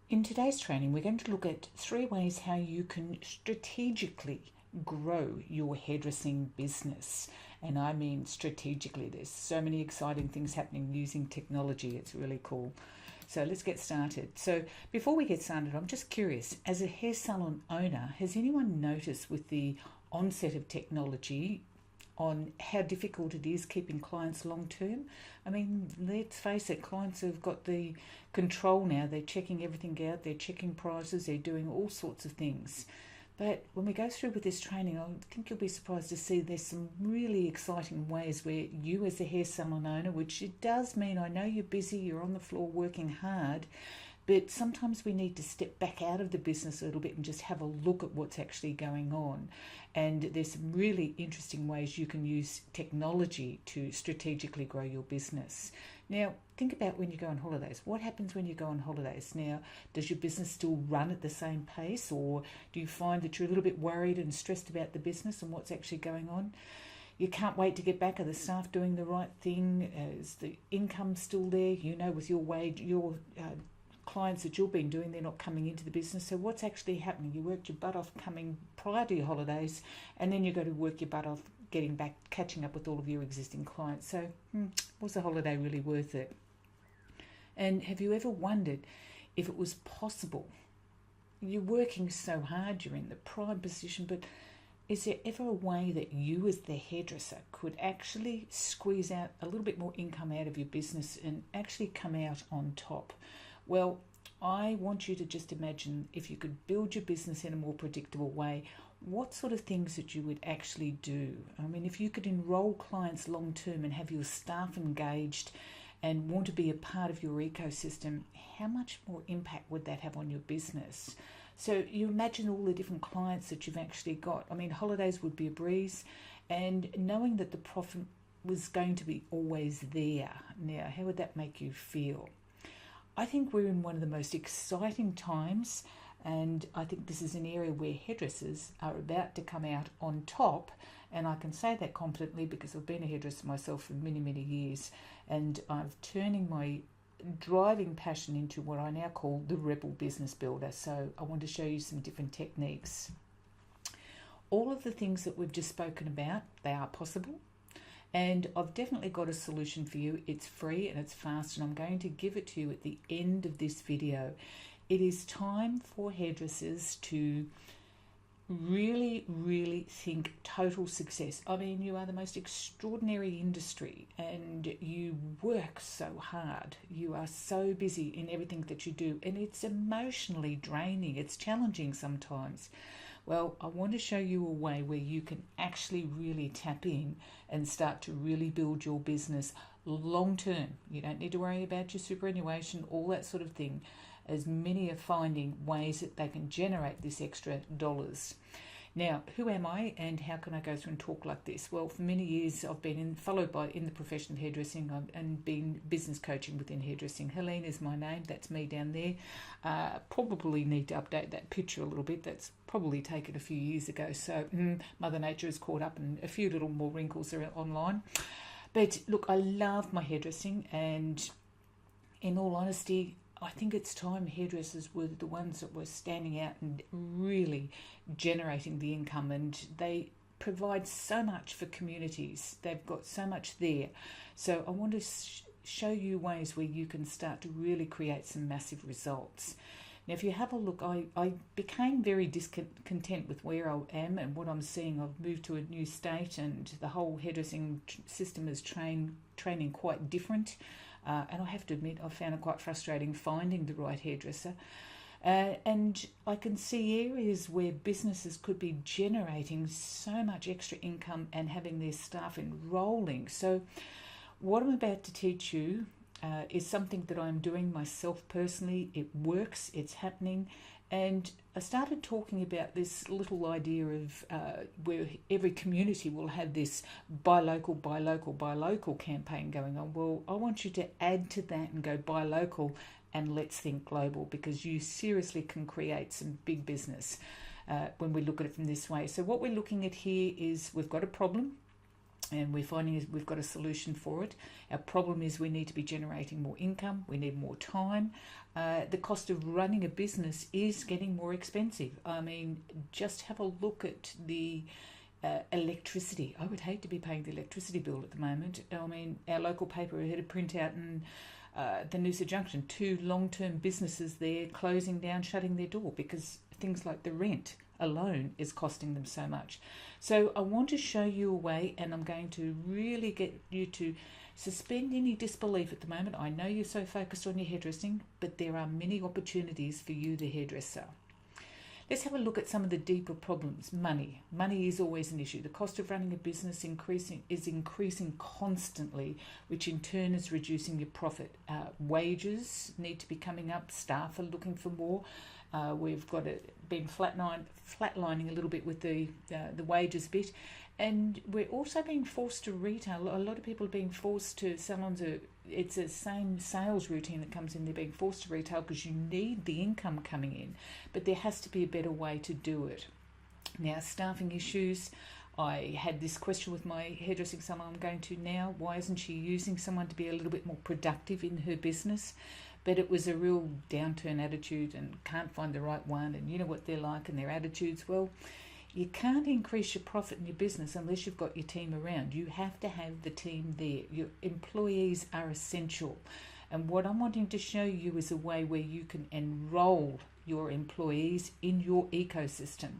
In today's training, we're going to look at 3 ways how you can strategically grow your hairdressing business. And I mean strategically. There's so many exciting things happening using technology. It's really cool. So let's get started. So before we get started, I'm just curious, as a hair salon owner, has anyone noticed with the onset of technology on how difficult it is keeping clients long term? I mean, let's face it, clients have got the control now. They're checking everything out, they're checking prices, they're doing all sorts of things. But when we go through with this training, I think you'll be surprised to see there's some really exciting ways where you, as a hair salon owner, which it does mean, I know you're busy, you're on the floor working hard, but sometimes we need to step back out of the business a little bit and just have a look at what's actually going on. And there's some really interesting ways you can use technology to strategically grow your business. Now, think about when you go on holidays. What happens when you go on holidays? Now, does your business still run at the same pace, or do you find that you're a little bit worried and stressed about the business and what's actually going on? You can't wait to get back. Are the staff doing the right thing? Is the income still there? You know, with your wage, your clients that you've been doing, they're not coming into the business. So what's actually happening? You worked your butt off coming prior to your holidays, and then you go to work your butt off getting back, catching up with all of your existing clients. So was the holiday really worth it? And have you ever wondered if it was possible? You're working so hard, you're in the prime position, but is there ever a way that you as the hairdresser could actually squeeze out a little bit more income out of your business and actually come out on top? Well, I want you to just imagine if you could build your business in a more predictable way, what sort of things that you would actually do. I mean, if you could enroll clients long term and have your staff engaged and want to be a part of your ecosystem, how much more impact would that have on your business? So you imagine all the different clients that you've actually got. I mean, holidays would be a breeze, and knowing that the profit was going to be always there. Now, how would that make you feel? I think we're in one of the most exciting times, and I think this is an area where hairdressers are about to come out on top, and I can say that confidently because I've been a hairdresser myself for many, many years, and I'm turning my driving passion into what I now call the rebel business builder. So I want to show you some different techniques. All of the things that we've just spoken about, they are possible. And I've definitely got a solution for you. It's free and it's fast, and I'm going to give it to you at the end of this video. It is time for hairdressers to really think total success. I mean, you are the most extraordinary industry and you work so hard. You are so busy in everything that you do, and it's emotionally draining. It's challenging sometimes. Well, I want to show you a way where you can actually really tap in and start to really build your business long term. You don't need to worry about your superannuation, all that sort of thing, as many are finding ways that they can generate this extra dollars. Now, who am I and how can I go through and talk like this? Well, for many years I've been in the profession of hairdressing and been business coaching within hairdressing. Helene is my name. That's me down there. Probably need to update that picture a little bit. That's probably taken a few years ago. So Mother Nature has caught up and a few little more wrinkles are online. But look, I love my hairdressing, and in all honesty, I think it's time hairdressers were the ones that were standing out and really generating the income, and they provide so much for communities. They've got so much there. So I want to show you ways where you can start to really create some massive results. Now, if you have a look, I became very discontent with where I am and what I'm seeing. I've moved to a new state, and the whole hairdressing system is training quite different. And I have to admit, I found it quite frustrating finding the right hairdresser. And I can see areas where businesses could be generating so much extra income and having their staff enrolling. So what I'm about to teach you is something that I'm doing myself personally. It works, it's happening. And I started talking about this little idea of where every community will have this buy local campaign going on. Well, I want you to add to that and go buy local and let's think global, because you seriously can create some big business when we look at it from this way. So what we're looking at here is we've got a problem. and we're finding we've got a solution for it. Our problem is we need to be generating more income, we need more time. The cost of running a business is getting more expensive. I mean, just have a look at the electricity. I would hate to be paying the electricity bill at the moment. I mean, our local paper had a printout in the Noosa Junction, 2 long-term businesses there closing down, shutting their door because things like the rent alone is costing them so much. So I want to show you a way, and I'm going to really get you to suspend any disbelief at the moment. I know you're so focused on your hairdressing, but there are many opportunities for you, the hairdresser. Let's have a look at some of the deeper problems. Money. Money is always an issue. The cost of running a business is increasing constantly, which in turn is reducing your profit. Wages need to be coming up. Staff are looking for more. We've got been flatlining a little bit with the wages bit, and we're also being forced to retail. A lot of people are being forced to salons. It's the same sales routine that comes in. They're being forced to retail because you need the income coming in, but there has to be a better way to do it. Now, staffing issues. I had this question with my hairdressing salon I'm going to now. Why isn't she using someone to be a little bit more productive in her business? But it was a real downturn attitude and can't find the right one. And you know what they're like and their attitudes. Well, you can't increase your profit in your business unless you've got your team around. You have to have the team there. Your employees are essential. And what I'm wanting to show you is a way where you can enroll your employees in your ecosystem.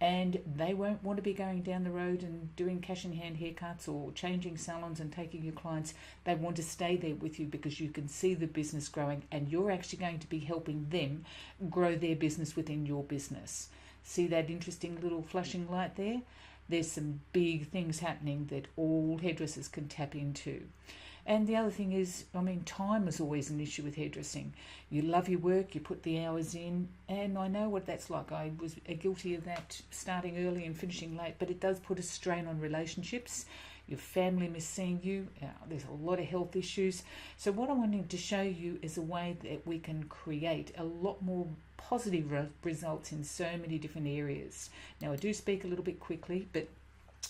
And they won't want to be going down the road and doing cash in hand haircuts or changing salons and taking your clients. They want to stay there with you because you can see the business growing, and you're actually going to be helping them grow their business within your business. See that interesting little flashing light there? There's some big things happening that all hairdressers can tap into. And the other thing is, I mean, time is always an issue with hairdressing. You love your work, you put the hours in, and I know what that's like. I was guilty of that, starting early and finishing late, but it does put a strain on relationships. Your family miss seeing you. There's a lot of health issues. So what I'm wanting to show you is a way that we can create a lot more positive results in so many different areas. Now, I do speak a little bit quickly, but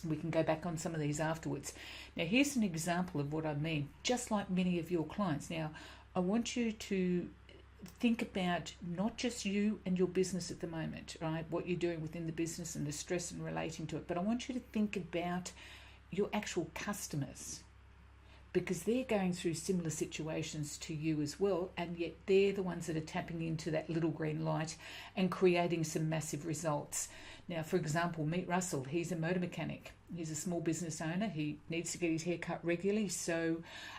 we can go back on some of these afterwards. Now, here's an example of what I mean, just like many of your clients. Now, I want you to think about not just you and your business at the moment, right? What you're doing within the business and the stress and relating to it. But I want you to think about your actual customers, because they're going through similar situations to you as well, and yet they're the ones that are tapping into that little green light and creating some massive results. Now, for example, meet Russell. He's a motor mechanic. He's a small business owner. He needs to get his hair cut regularly, so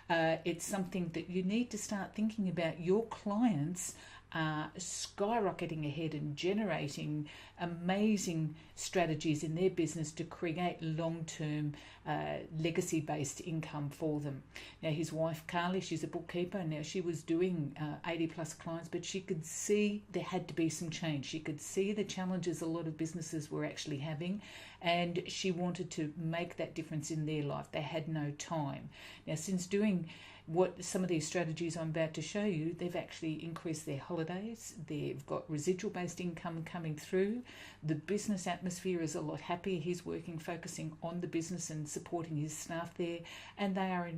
it's something that you need to start thinking about. Your clients are skyrocketing ahead and generating amazing strategies in their business to create long-term legacy-based income for them. Now, his wife Carly, she's a bookkeeper. Now, she was doing 80 plus clients, but she could see there had to be some change. She could see the challenges a lot of businesses were actually having, and she wanted to make that difference in their life. They had no time. Now, since doing what some of these strategies I'm about to show you, they've actually increased their holidays. They've got residual based income coming through. The business atmosphere is a lot happier. He's focusing on the business and supporting his staff there, and they are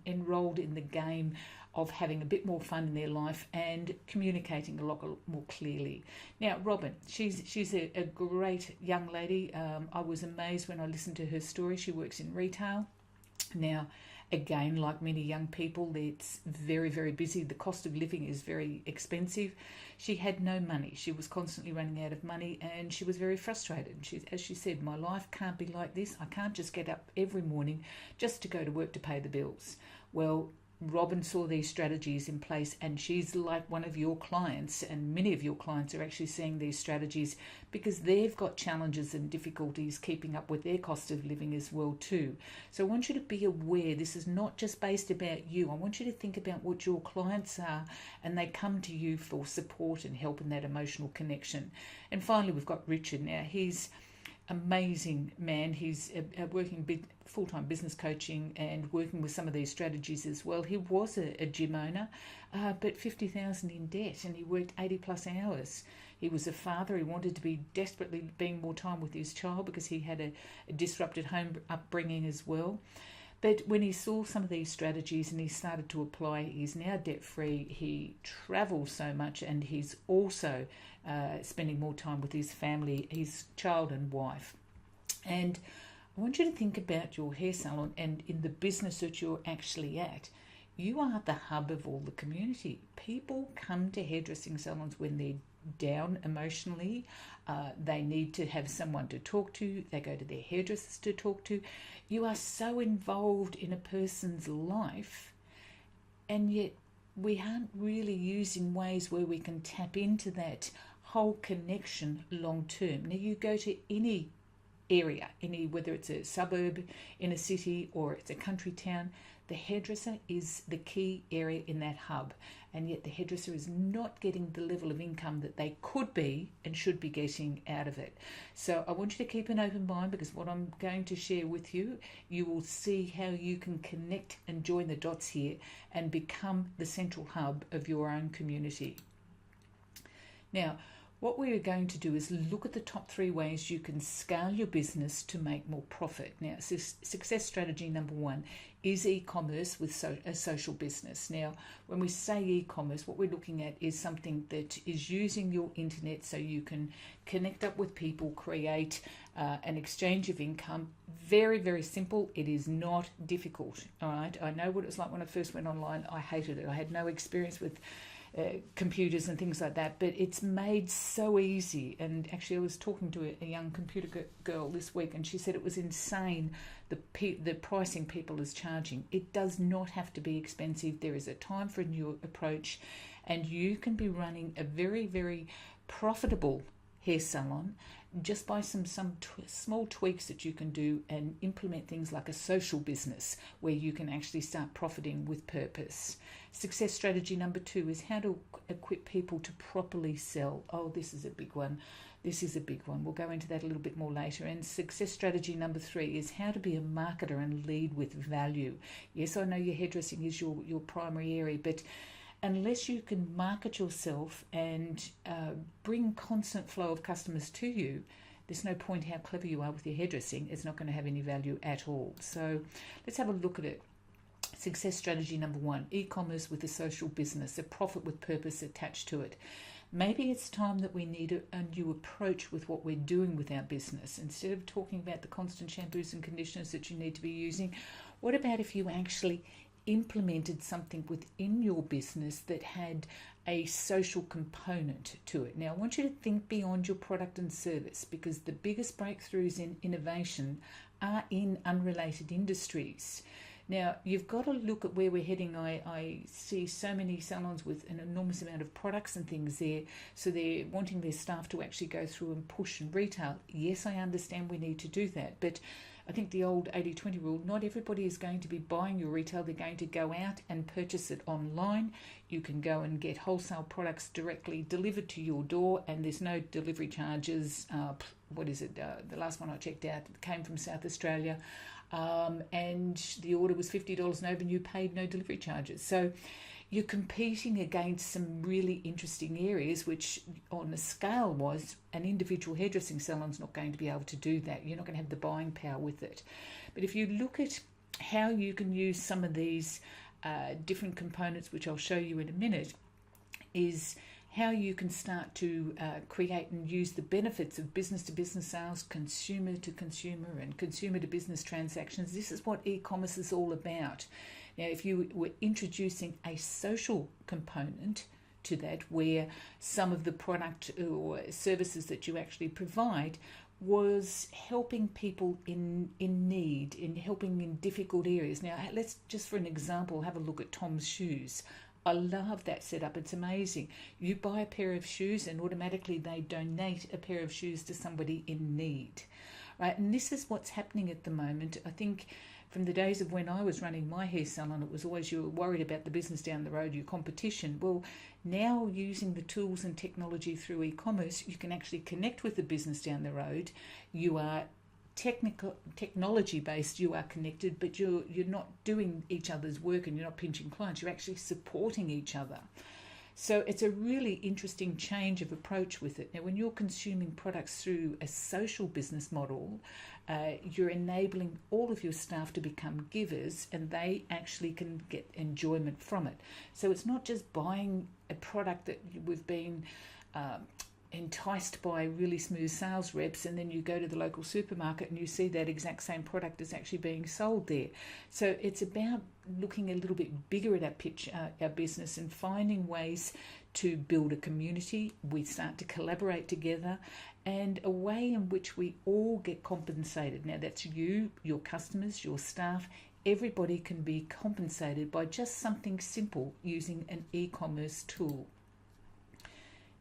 enrolled in the game of having a bit more fun in their life and communicating a lot more clearly. Now, Robin, she's a great young lady. I was amazed when I listened to her story. She works in retail. Now, again, like many young people, it's very, very busy. The cost of living is very expensive. She had no money. She was constantly running out of money, and she was very frustrated. As she said, my life can't be like this. I can't just get up every morning just to go to work to pay the bills. Well, Robin saw these strategies in place, and she's like one of your clients, and many of your clients are actually seeing these strategies because they've got challenges and difficulties keeping up with their cost of living as well too. So I want you to be aware this is not just based about you. I want you to think about what your clients are, and they come to you for support and help in that emotional connection. And finally, we've got Richard. Now, he's amazing man. He's working full-time business coaching and working with some of these strategies as well. He was a gym owner, but 50,000 in debt, and he worked 80 plus hours. He was a father. He wanted to be desperately being more time with his child because he had a disrupted home upbringing as well. But when he saw some of these strategies and he started to apply, he's now debt-free. He travels so much, and he's also spending more time with his family, his child and wife. And I want you to think about your hair salon and in the business that you're actually at. You are the hub of all the community. People come to hairdressing salons when they're down emotionally. They need to have someone to talk to. They go to their hairdressers to talk to. You are so involved in a person's life, and yet we aren't really using ways where we can tap into that whole connection long term. Now, you go to any area, whether it's a suburb in a city or it's a country town, the hairdresser is the key area in that hub, and yet the hairdresser is not getting the level of income that they could be and should be getting out of it. So I want you to keep an open mind, because what I'm going to share with you, you will see how you can connect and join the dots here and become the central hub of your own community. Now, what we're going to do is look at the top 3 ways you can scale your business to make more profit. Now, success strategy number 1 is e-commerce with a social business. Now, when we say e-commerce, what we're looking at is something that is using your internet so you can connect up with people, create an exchange of income. Very, very simple. It is not difficult. All right. I know what it's like when I first went online. I hated it. I had no experience with computers and things like that, but it's made so easy. And actually, I was talking to a young computer girl this week, and she said it was insane the pricing people is charging. It does not have to be expensive. There is a time for a new approach, and you can be running a very, very profitable hair salon just by some small tweaks that you can do and implement things like a social business where you can actually start profiting with purpose. Success strategy number 2 is how to equip people to properly sell. Oh, this is a big one. This is a big one. We'll go into that a little bit more later. And success strategy number 3 is how to be a marketer and lead with value. Yes, I know your hairdressing is your primary area, but unless you can market yourself and bring constant flow of customers to you, there's no point how clever you are with your hairdressing. It's not going to have any value at all. So let's have a look at it. Success strategy number 1, e-commerce with a social business, a profit with purpose attached to it. Maybe it's time that we need a new approach with what we're doing with our business. Instead of talking about the constant shampoos and conditioners that you need to be using, what about if you actually implemented something within your business that had a social component to it? Now, I want you to think beyond your product and service, because the biggest breakthroughs in innovation are in unrelated industries. Now, you've got to look at where we're heading. I see so many salons with an enormous amount of products and things there, so they're wanting their staff to actually go through and push and retail. Yes, I understand we need to do that, but I think the old 80-20 rule, not everybody is going to be buying your retail. They're going to go out and purchase it online. You can go and get wholesale products directly delivered to your door, and there's no delivery charges. The last one I checked out came from South Australia, and the order was $50 and over, and you paid no delivery charges. So you're competing against some really interesting areas, which on a scale was an individual hairdressing salon's not going to be able to do that. You're not going to have the buying power with it. But if you look at how you can use some of these different components, which I'll show you in a minute, is how you can start to create and use the benefits of business-to-business sales, consumer-to-consumer, and consumer-to-business transactions. This is what e-commerce is all about. Now, if you were introducing a social component to that, where some of the product or services that you actually provide was helping people in need, in helping in difficult areas. Now, let's just for an example have a look at Tom's Shoes. I love that setup. It's amazing. You buy a pair of shoes and automatically they donate a pair of shoes to somebody in need, right? And this is what's happening at the moment. I think from the days of when I was running my hair salon, it was always you were worried about the business down the road, your competition. Well, now using the tools and technology through e-commerce, you can actually connect with the business down the road. You are technology based, you are connected, but you're not doing each other's work and you're not pinching clients, you're actually supporting each other. So it's a really interesting change of approach with it. Now, when you're consuming products through a social business model, you're enabling all of your staff to become givers, and they actually can get enjoyment from it. So it's not just buying a product that we've been enticed by really smooth sales reps, and then you go to the local supermarket and you see that exact same product is actually being sold there. So it's about looking a little bit bigger at our business and finding ways to build a community. We start to collaborate together, and a way in which we all get compensated. Now that's you, your customers, your staff. Everybody can be compensated by just something simple using an e-commerce tool.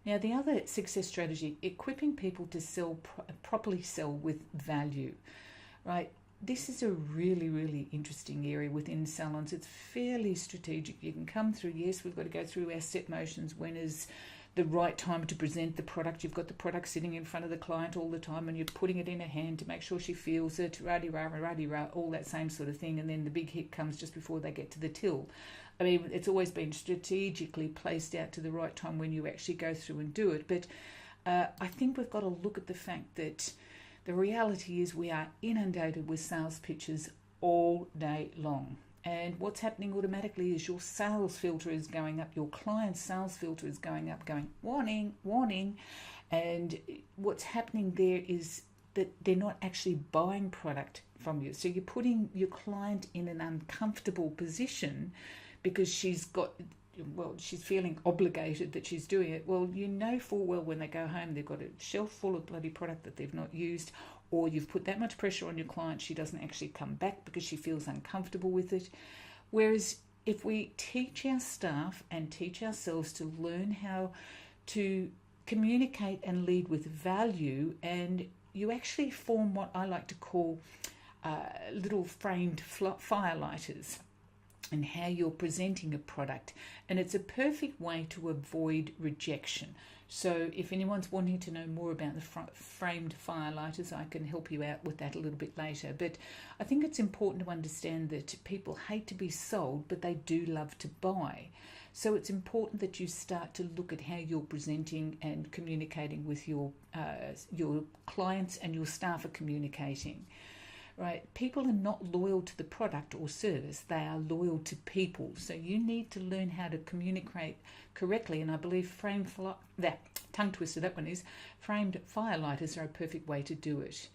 Now, the other success strategy, equipping people to properly sell with value, right? This is a really, really interesting area within salons. It's fairly strategic. You can come through, yes, we've got to go through our set motions. When is the right time to present the product? You've got the product sitting in front of the client all the time, and you're putting it in her hand to make sure she feels it, rah-de-rah, all that same sort of thing. And then the big hit comes just before they get to the till. I mean, it's always been strategically placed out to the right time when you actually go through and do it. But I think we've got to look at the fact that the reality is we are inundated with sales pitches all day long. And what's happening automatically is your sales filter is going up, your client's sales filter is going up, going, warning, warning. And what's happening there is that they're not actually buying product from you. So you're putting your client in an uncomfortable position because she's feeling obligated that she's doing it. Well, you know full well when they go home, they've got a shelf full of bloody product that they've not used, or you've put that much pressure on your client, she doesn't actually come back because she feels uncomfortable with it. Whereas if we teach our staff and teach ourselves to learn how to communicate and lead with value, and you actually form what I like to call little framed firelighters, and how you're presenting a product. And it's a perfect way to avoid rejection. So if anyone's wanting to know more about the framed firelighters, I can help you out with that a little bit later. But I think it's important to understand that people hate to be sold, but they do love to buy. So it's important that you start to look at how you're presenting and communicating with your clients, and your staff are communicating. Right, people are not loyal to the product or service, they are loyal to people. So you need to learn how to communicate correctly, and I believe framed firelighters are a perfect way to do it.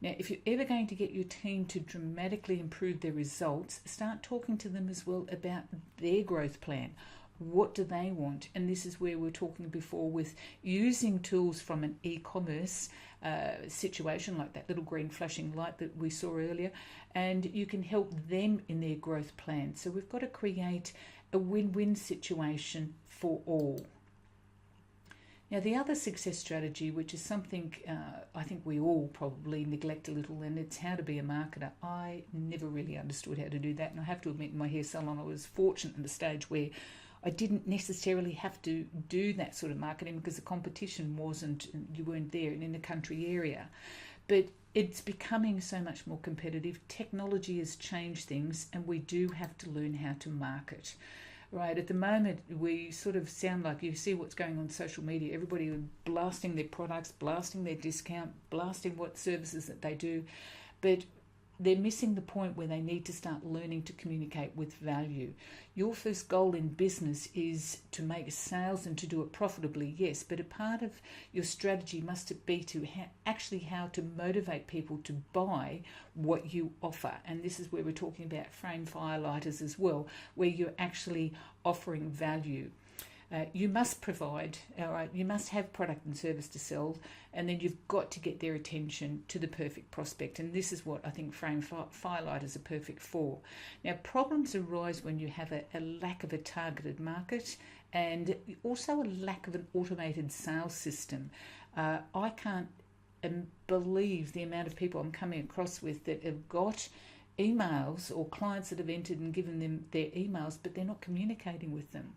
Now, if you're ever going to get your team to dramatically improve their results, start talking to them as well about their growth plan. What do they want? And this is where we were talking before with using tools from an e-commerce situation, like that little green flashing light that we saw earlier, and you can help them in their growth plan. So we've got to create a win-win situation for all. Now, the other success strategy, which is something I think we all probably neglect a little, and it's how to be a marketer. I never really understood how to do that, and I have to admit, in my hair salon, I was fortunate in the stage where I didn't necessarily have to do that sort of marketing because the competition you weren't there and in a country area. But it's becoming so much more competitive. Technology has changed things, and we do have to learn how to market. Right, at the moment, we sort of sound like, you see what's going on social media, everybody blasting their products, blasting their discount, blasting what services that they do, but they're missing the point where they need to start learning to communicate with value. Your first goal in business is to make sales and to do it profitably, yes, but a part of your strategy must be to actually how to motivate people to buy what you offer. And this is where we're talking about frame firelighters as well, where you're actually offering value. You must provide, all right, you must have product and service to sell, and then you've got to get their attention to the perfect prospect. And this is what I think frame firelighters are perfect for. Now, problems arise when you have a lack of a targeted market, and also a lack of an automated sales system. I can't believe the amount of people I'm coming across with that have got emails or clients that have entered and given them their emails, but they're not communicating with them.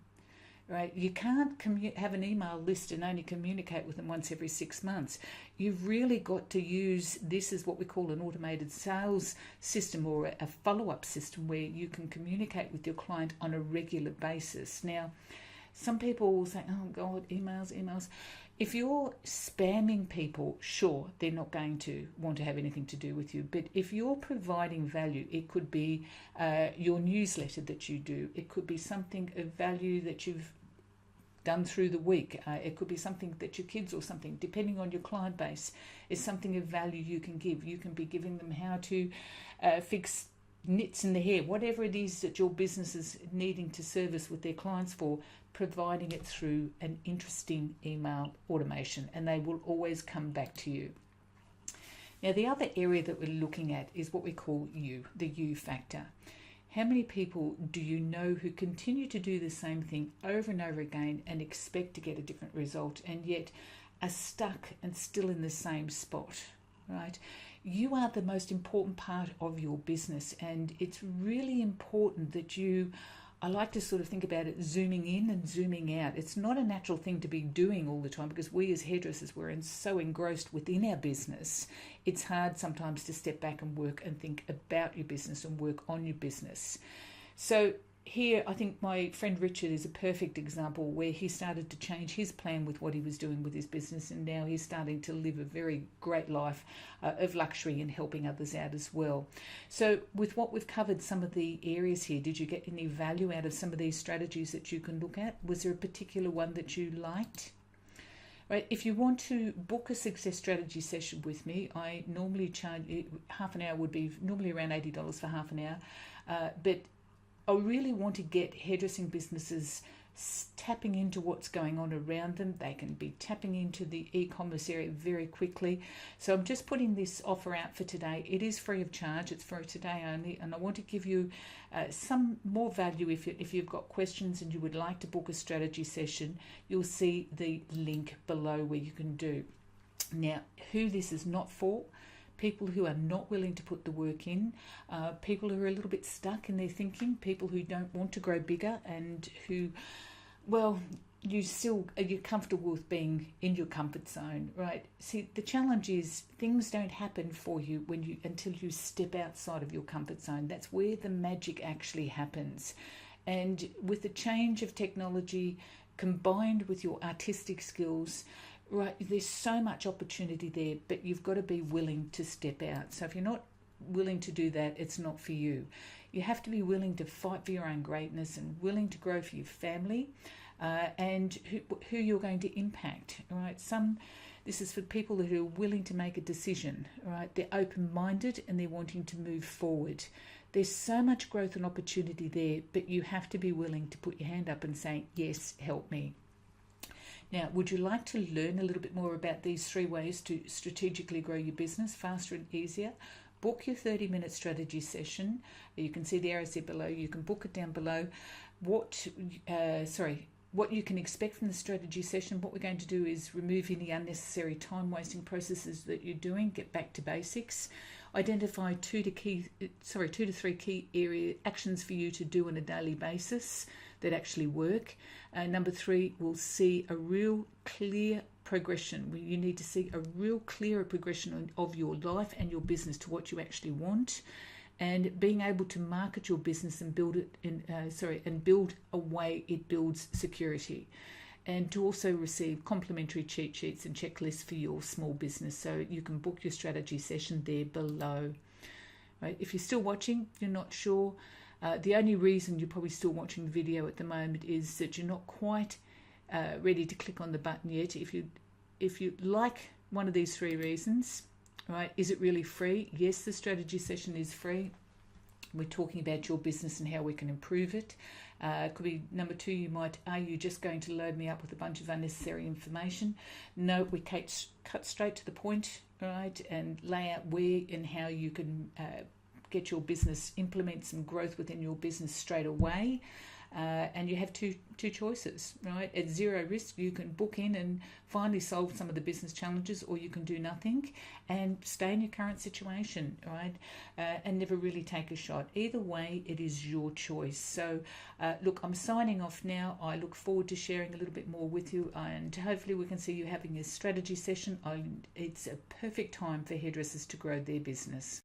Right? You can't have an email list and only communicate with them once every 6 months. You've really got to use this as what we call an automated sales system, or a follow-up system, where you can communicate with your client on a regular basis. Now, some people will say, oh God, emails. If you're spamming people, sure, they're not going to want to have anything to do with you. But if you're providing value, it could be your newsletter that you do. It could be something of value that you've done through the week. It could be something that your kids, or something, depending on your client base, is something of value you can give. You can be giving them how to fix nits in the hair, whatever it is that your business is needing to service with their clients for, providing it through an interesting email automation, and they will always come back to you. Now, the other area that we're looking at is what we call you, the you factor. How many people do you know who continue to do the same thing over and over again and expect to get a different result, and yet are stuck and still in the same spot, right? You are the most important part of your business, and it's really important that I like to sort of think about it zooming in and zooming out. It's not a natural thing to be doing all the time, because we as hairdressers, we're so engrossed within our business. It's hard sometimes to step back and work and think about your business and work on your business. So here, I think my friend Richard is a perfect example, where he started to change his plan with what he was doing with his business, and now he's starting to live a very great life of luxury and helping others out as well. So with what we've covered, some of the areas here, did you get any value out of some of these strategies that you can look at? Was there a particular one that you liked? Right, if you want to book a success strategy session with me, I normally charge, half an hour would be normally around $80 for half an hour, but I really want to get hairdressing businesses tapping into what's going on around them. They can be tapping into the e-commerce area very quickly. So I'm just putting this offer out for today. It is free of charge. It's for today only. And I want to give you some more value. If you've got questions and you would like to book a strategy session, you'll see the link below where you can do. Now, who this is not for: people who are not willing to put the work in, people who are a little bit stuck in their thinking, people who don't want to grow bigger, and who, well, you're comfortable with being in your comfort zone, right? See, the challenge is things don't happen for you until you step outside of your comfort zone. That's where the magic actually happens. And with the change of technology combined with your artistic skills, right, there's so much opportunity there, but you've got to be willing to step out. So if you're not willing to do that, it's not for you. You have to be willing to fight for your own greatness and willing to grow for your family and who you're going to impact, right? This is for people who are willing to make a decision, right? They're open-minded and they're wanting to move forward. There's so much growth and opportunity there, but you have to be willing to put your hand up and say, yes, help me. Now, would you like to learn a little bit more about these 3 ways to strategically grow your business faster and easier? Book your 30-minute strategy session. You can see the arrows there below. You can book it down below. What you can expect from the strategy session. What we're going to do is remove any unnecessary time-wasting processes that you're doing, get back to basics, identify 2 to 3 key area actions for you to do on a daily basis that actually work. Number 3, we'll see a real clear progression. You need to see a real clearer progression of your life and your business to what you actually want, and being able to market your business and build it and build a way it builds security, and to also receive complimentary cheat sheets and checklists for your small business. So you can book your strategy session there below. Right? If you're still watching, you're not sure. The only reason you're probably still watching the video at the moment is that you're not quite ready to click on the button yet. If you like one of these 3 reasons, right? Is it really free? Yes, the strategy session is free. We're talking about your business and how we can improve it. It could be number 2, are you just going to load me up with a bunch of unnecessary information? No, we cut straight to the point, right? And lay out where and how you can get your business, implement some growth within your business straight away. and you have two choices, right? At zero risk, you can book in and finally solve some of the business challenges, or you can do nothing and stay in your current situation, right? And never really take a shot. Either way, it is your choice. So, look, I'm signing off now. I look forward to sharing a little bit more with you, and hopefully we can see you having a strategy session. It's a perfect time for hairdressers to grow their business.